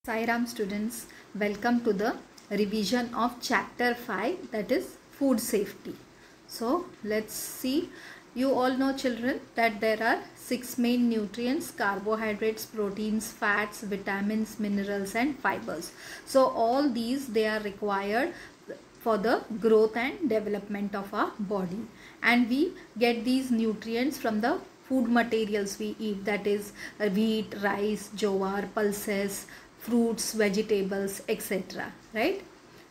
Sairam students, welcome to the revision of chapter 5, that is food safety. So let's see. You all know, children, that there are 6 main nutrients: carbohydrates, proteins, fats, vitamins, minerals and fibers. So all these, they are required for the growth and development of our body, and we get these nutrients from the food materials we eat, that is wheat, rice, jowar, pulses, fruits, vegetables, etc. Right?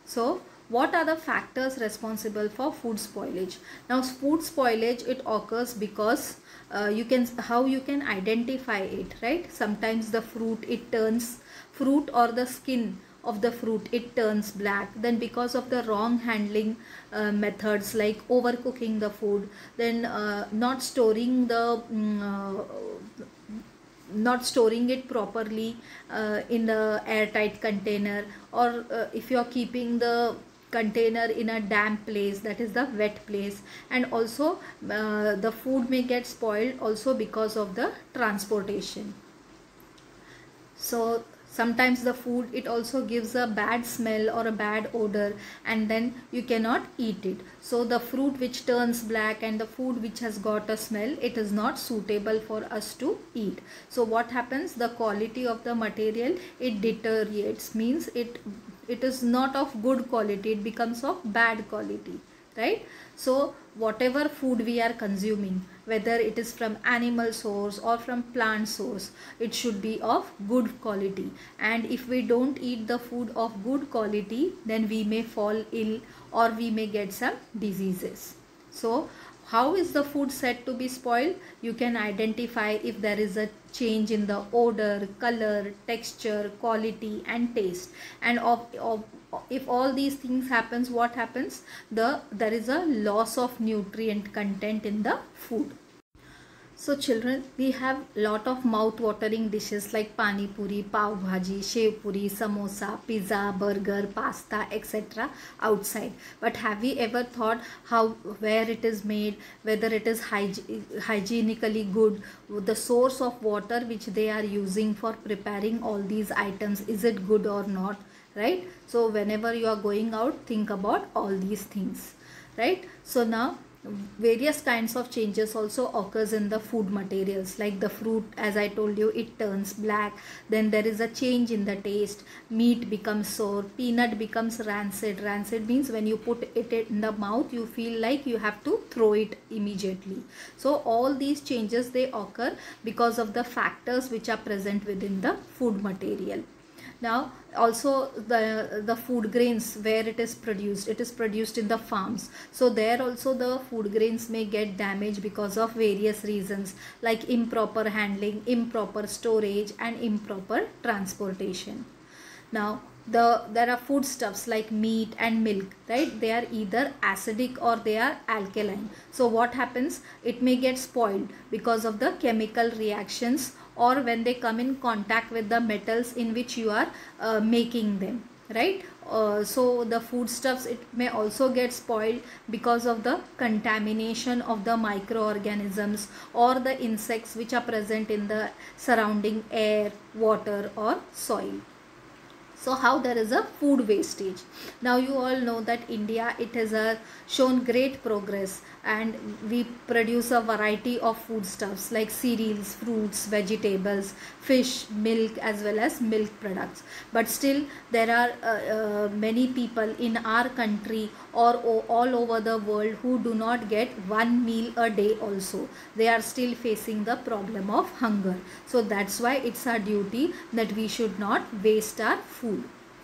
So what are the factors responsible for food spoilage? Now food spoilage, it occurs because how you can identify it, right? Sometimes the fruit or the skin of the fruit, it turns black. Then because of the wrong handling methods, like overcooking the food, then not storing it properly in the airtight container, or if you are keeping the container in a damp place, that is the wet place. And also the food may get spoiled also because of the transportation. So sometimes the food, it also gives a bad smell or a bad odor, and then you cannot eat it. So the fruit which turns black and the food which has got a smell, it is not suitable for us to eat. So what happens? The quality of the material, it deteriorates, means it is not of good quality, it becomes of bad quality, right? So whatever food we are consuming, whether it is from animal source or from plant source, it should be of good quality. And if we don't eat the food of good quality, then we may fall ill or we may get some diseases. So how is the food said to be spoiled? You can identify if there is a change in the odor, color, texture, quality and taste. And if all these things happens, what happens? There is a loss of nutrient content in the food. So children, we have lot of mouth-watering dishes like pani puri, pav bhaji, shev puri, samosa, pizza, burger, pasta, etc. outside. But have we ever thought where it is made, whether it is hygienically good, the source of water which they are using for preparing all these items, is it good or not? Right? So whenever you are going out, think about all these things. Right? So now various kinds of changes also occurs in the food materials, like the fruit, as I told you, it turns black. Then there is a change in the taste. Meat becomes sour, peanut becomes rancid. Rancid means when you put it in the mouth, you feel like you have to throw it immediately. So all these changes, they occur because of the factors which are present within the food material. Now also the food grains, where it is produced in the farms. So there also the food grains may get damaged because of various reasons, like improper handling, improper storage and improper transportation. Now there are foodstuffs like meat and milk, right? They are either acidic or they are alkaline. So what happens? It may get spoiled because of the chemical reactions, or when they come in contact with the metals in which you are making them, right? So the foodstuffs, it may also get spoiled because of the contamination of the microorganisms or the insects which are present in the surrounding air, water or soil. So how there is a food wastage? Now you all know that India, it has shown great progress, and we produce a variety of foodstuffs like cereals, fruits, vegetables, fish, milk as well as milk products. But still there are many people in our country or all over the world who do not get one meal a day also. They are still facing the problem of hunger. So that's why it's our duty that we should not waste our food.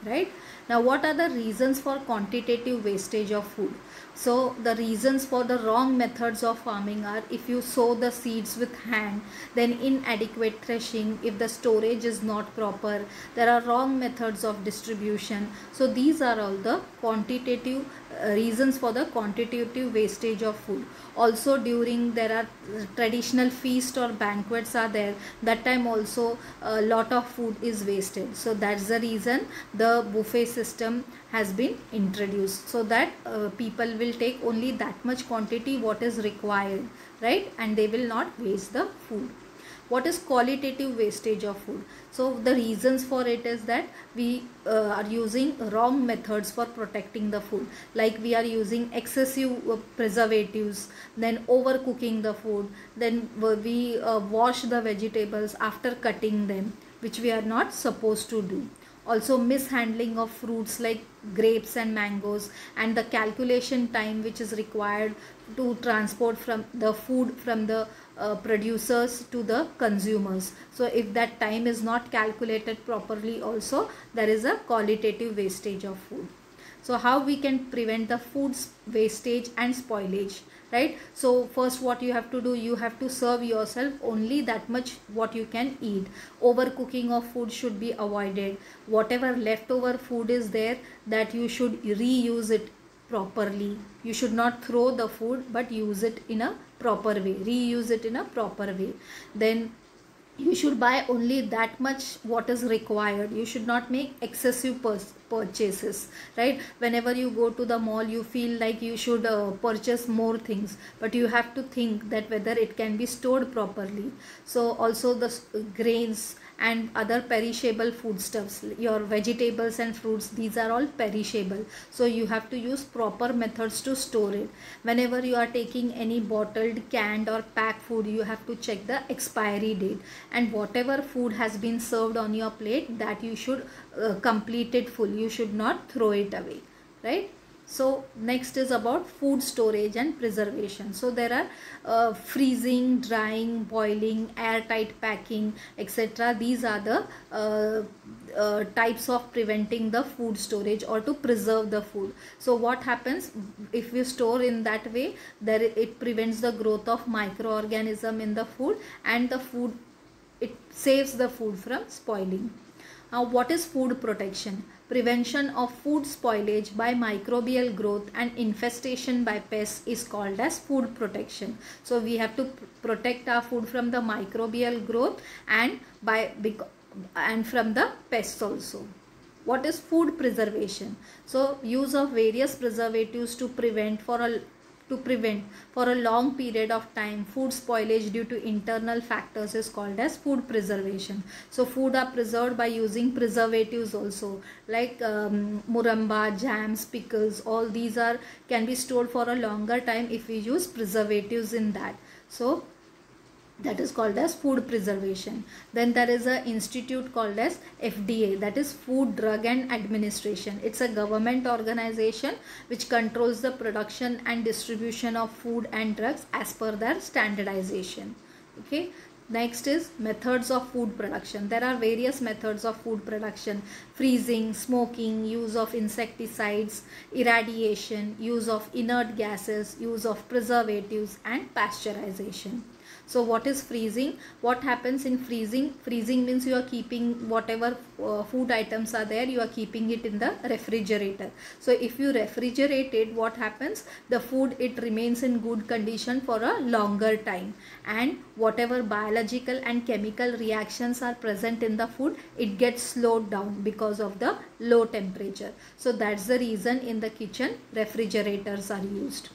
Right? Now what are the reasons for quantitative wastage of food? So the reasons for the wrong methods of farming are: if you sow the seeds with hand, then inadequate threshing, if the storage is not proper, there are wrong methods of distribution. So these are all the quantitative reasons for the quantitative wastage of food. Also during there are traditional feast or banquets are there, that time also a lot of food is wasted. So that's the reason the buffet system has been introduced, so that people will take only that much quantity what is required, right? And they will not waste the food. What is qualitative wastage of food? So the reasons for it is that we are using wrong methods for protecting the food, like we are using excessive preservatives, then overcooking the food, then we wash the vegetables after cutting them, which we are not supposed to do. Also mishandling of fruits like grapes and mangoes, and the calculation time which is required to transport from the food from the producers to the consumers. So if that time is not calculated properly, also there is a qualitative wastage of food. So how we can prevent the food wastage and spoilage, right? So first what you have to do, you have to serve yourself only that much what you can eat. Overcooking of food should be avoided. Whatever leftover food is there, that you should reuse it properly. You should not throw the food, but use it in a proper way, reuse it in a proper way. Then you should buy only that much what is required. You should not make excessive purchases, right? Whenever you go to the mall, you feel like you should purchase more things, but you have to think that whether it can be stored properly. So also the grains and other perishable foodstuffs, your vegetables and fruits, these are all perishable, so you have to use proper methods to store it. Whenever you are taking any bottled, canned or packed food, you have to check the expiry date, and whatever food has been served on your plate, that you should complete it full. You should not throw it away, right? So next is about food storage and preservation. So there are freezing, drying, boiling, airtight packing, etc. These are the types of preventing the food storage or to preserve the food. So what happens if you store in that way, there it prevents the growth of microorganism in the food, and the food, it saves the food from spoiling. Now what is food protection? Prevention of food spoilage by microbial growth and infestation by pests is called as food protection. So we have to protect our food from the microbial growth and from the pests also. What is food preservation? So use of various preservatives to prevent for a long period of time food spoilage due to internal factors is called as food preservation. So food are preserved by using preservatives also, like muramba, jams, pickles, all these can be stored for a longer time if we use preservatives in that. So that is called as food preservation. Then there is an institute called as FDA, that is Food, Drug and Administration. It's a government organization which controls the production and distribution of food and drugs as per their standardization. Okay. Next is methods of food production. There are various methods of food production: freezing, smoking, use of insecticides, irradiation, use of inert gases, use of preservatives and pasteurization. So what is freezing? What happens in freezing? Freezing means you are keeping whatever food items are there, you are keeping it in the refrigerator. So if you refrigerate it, what happens? The food, it remains in good condition for a longer time, and whatever biological and chemical reactions are present in the food, it gets slowed down because of the low temperature. So that's the reason in the kitchen refrigerators are used.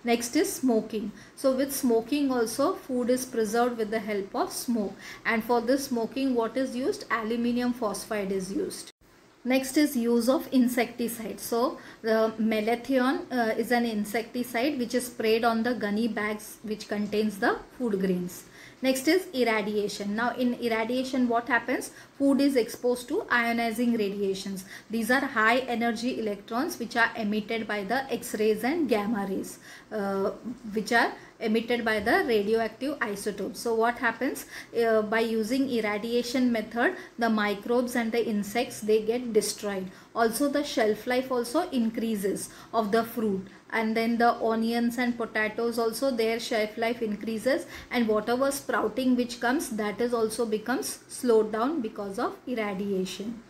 Next is smoking. So with smoking also food is preserved with the help of smoke, and for this smoking what is used? Aluminium phosphide is used. Next is use of insecticide. So the malathion is an insecticide which is sprayed on the gunny bags which contains the food grains. Next is irradiation. Now in irradiation what happens? Food is exposed to ionizing radiations. These are high energy electrons which are emitted by the X-rays and gamma rays which are emitted by the radioactive isotopes. So what happens? By using irradiation method, the microbes and the insects, they get destroyed. Also the shelf life also increases of the fruit, and then the onions and potatoes also, their shelf life increases, and whatever sprouting which comes, that is also becomes slowed down because of irradiation.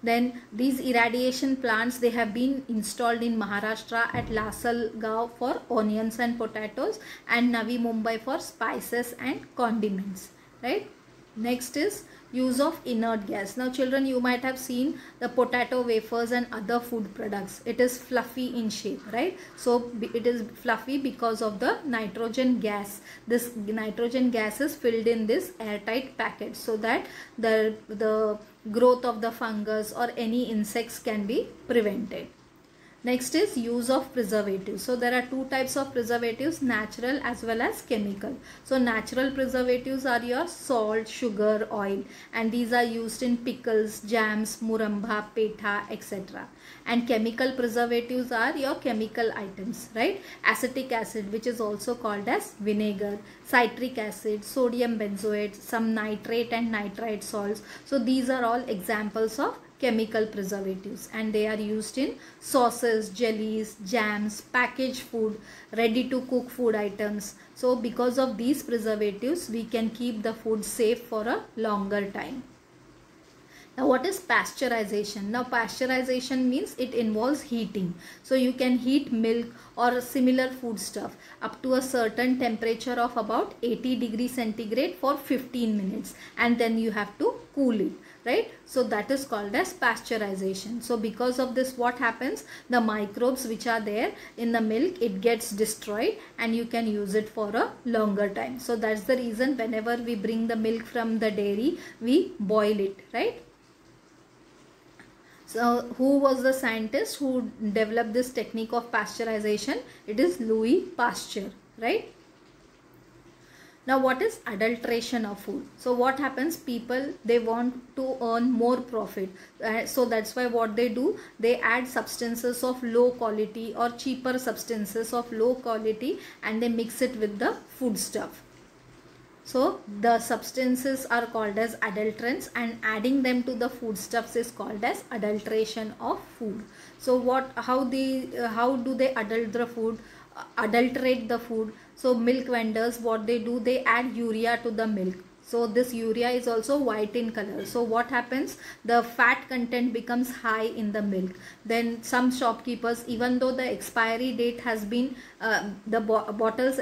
Then these irradiation plants, they have been installed in Maharashtra at Lasalgaon for onions and potatoes, and Navi Mumbai for spices and condiments, right? Next is use of inert gas. Now children, you might have seen the potato wafers and other food products. It is fluffy in shape, right? So it is fluffy because of the nitrogen gas. This nitrogen gas is filled in this airtight packet so that the growth of the fungus or any insects can be prevented. Next is use of preservatives. So there are two types of preservatives, natural as well as chemical. So natural preservatives are your salt, sugar, oil, and these are used in pickles, jams, muramba, petha, etc. And chemical preservatives are your chemical items, right? Acetic acid, which is also called as vinegar, citric acid, sodium benzoate, some nitrate and nitrite salts. So these are all examples of chemical preservatives, and they are used in sauces, jellies, jams, packaged food, ready to cook food items. So because of these preservatives, we can keep the food safe for a longer time. Now what is pasteurization? Now pasteurization means it involves heating. So you can heat milk or similar food stuff up to a certain temperature of about 80 degrees centigrade for 15 minutes, and then you have to cool it, right? So that is called as pasteurization. So because of this, what happens? The microbes which are there in the milk, it gets destroyed and you can use it for a longer time. So that's the reason whenever we bring the milk from the dairy, we boil it, right? So who was the scientist who developed this technique of pasteurization? It is Louis Pasteur, right? Now what is adulteration of food? So what happens? People, they want to earn more profit. So that's why what they do, they add substances of low quality or cheaper substances of low quality and they mix it with the food stuff. So the substances are called as adulterants, and adding them to the foodstuffs is called as adulteration of food. So how do they adulterate the food? So milk vendors, what they do, they add urea to the milk. So this urea is also white in color. So what happens? The fat content becomes high in the milk. Then some shopkeepers, even though the expiry date has been bottles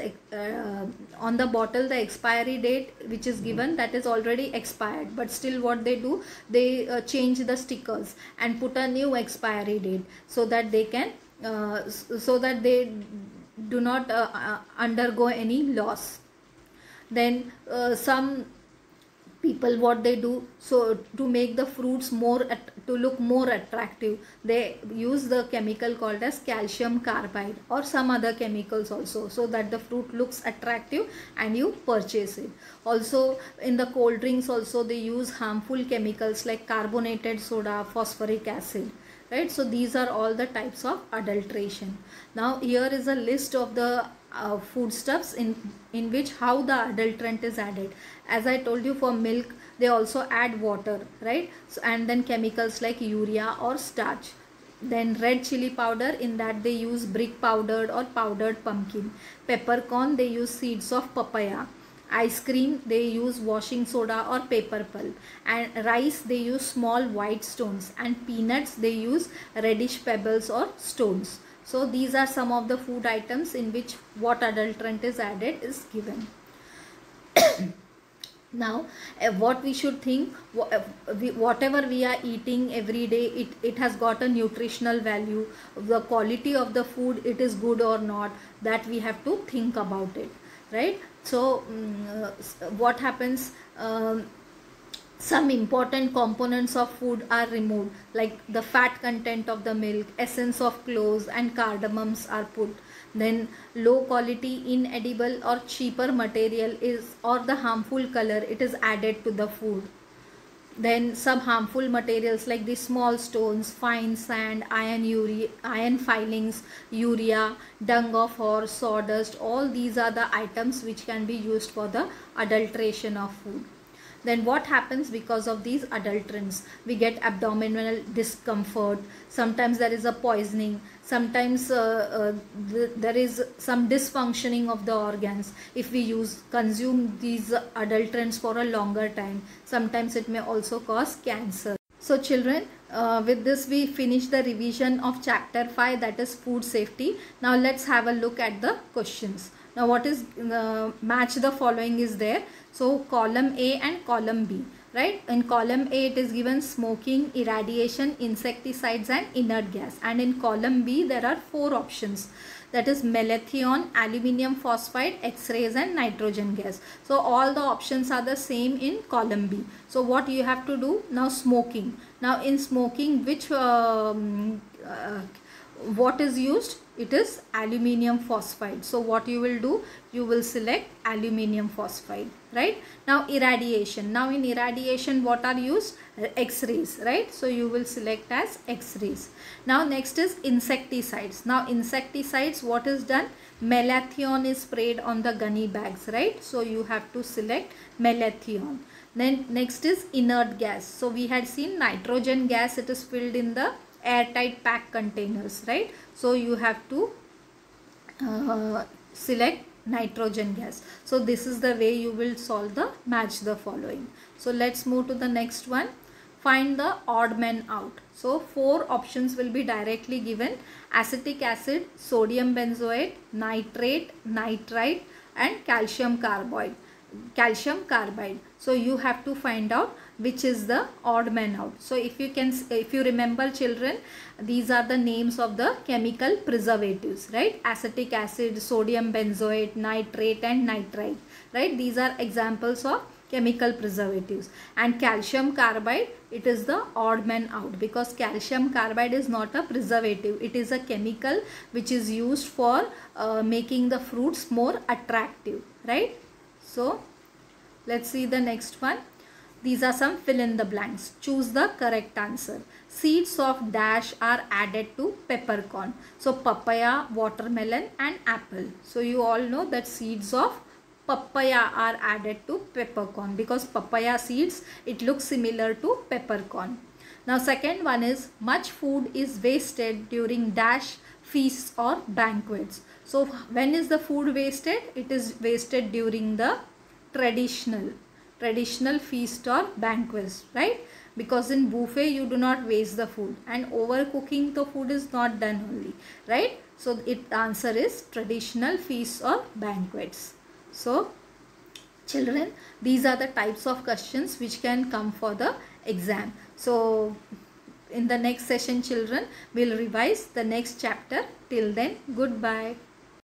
on the bottle, the expiry date which is given, that is already expired, but still what they do, they change the stickers and put a new expiry date so that they can so that they do not undergo any loss. Then some people, what they do, so to make the fruits to look more attractive, they use the chemical called as calcium carbide or some other chemicals also, so that the fruit looks attractive and you purchase it. Also in the cold drinks also they use harmful chemicals like carbonated soda, phosphoric acid, right? So these are all the types of adulteration. Now here is a list of the foodstuffs in which how the adulterant is added. As I told you, for milk they also add water, right? So, and then chemicals like urea or starch. Then red chili powder, in that they use brick powdered or powdered pumpkin. Peppercorn, they use seeds of papaya. Ice cream, they use washing soda or paper pulp. And rice, they use small white stones. And peanuts, they use reddish pebbles or stones. So these are some of the food items in which what adulterant is added is given. Now what we should think, whatever we are eating every day, it has got a nutritional value. The quality of the food, it is good or not, that we have to think about it, right? So what happens, some important components of food are removed, like the fat content of the milk, essence of cloves and cardamoms are put. Then low quality, inedible or cheaper material is, or the harmful color, it is added to the food. Then some harmful materials like the small stones, fine sand, iron filings, urea, dung of horse, sawdust, all these are the items which can be used for the adulteration of food. Then what happens because of these adulterants? We get abdominal discomfort, sometimes there is a poisoning, sometimes there is some dysfunctioning of the organs if we consume these adulterants for a longer time. Sometimes it may also cause cancer. So children, with this we finish the revision of chapter 5, that is food safety. Now let's have a look at the questions. Now what is match the following is there. So column A and column B. right? In column A it is given smoking, irradiation, insecticides and inert gas, and in column B there are 4 options, that is malathion, aluminium phosphide, X-rays and nitrogen gas. So all the options are the same in column B. So what you have to do now, smoking. Now in smoking, which what is used? It is aluminium phosphide. So what you will do, you will select aluminium phosphide, right? Now irradiation. Now in irradiation what are used? X-rays, right? So you will select as X-rays. Now next is insecticides. Now insecticides, what is done? Malathion is sprayed on the gunny bags, right? So you have to select malathion. Then next is inert gas. So we had seen nitrogen gas, it is filled in the airtight pack containers, right? So you have to select nitrogen gas. So this is the way you will solve the match the following. So let's move to the next one. Find the odd man out. So 4 options will be directly given: acetic acid, sodium benzoate, nitrate, nitrite and calcium carbide. So you have to find out which is the odd man out. So if you remember children, these are the names of the chemical preservatives, right? Acetic acid, sodium benzoate, nitrate and nitrite, right? These are examples of chemical preservatives. And calcium carbide, it is the odd man out, because calcium carbide is not a preservative, it is a chemical which is used for making the fruits more attractive, right? So let's see the next one. These are some fill in the blanks. Choose the correct answer. Seeds of dash are added to peppercorn. So papaya, watermelon and apple. So you all know that seeds of papaya are added to peppercorn, because papaya seeds, it looks similar to peppercorn. Now second one is, much food is wasted during dash feasts or banquets. So when is the food wasted? It is wasted during the traditional feast or banquets, right? Because in buffet you do not waste the food, and overcooking the food is not done only, right? So the answer is traditional feasts or banquets. So children, these are the types of questions which can come for the exam. So in the next session children, we'll revise the next chapter. Till then, goodbye.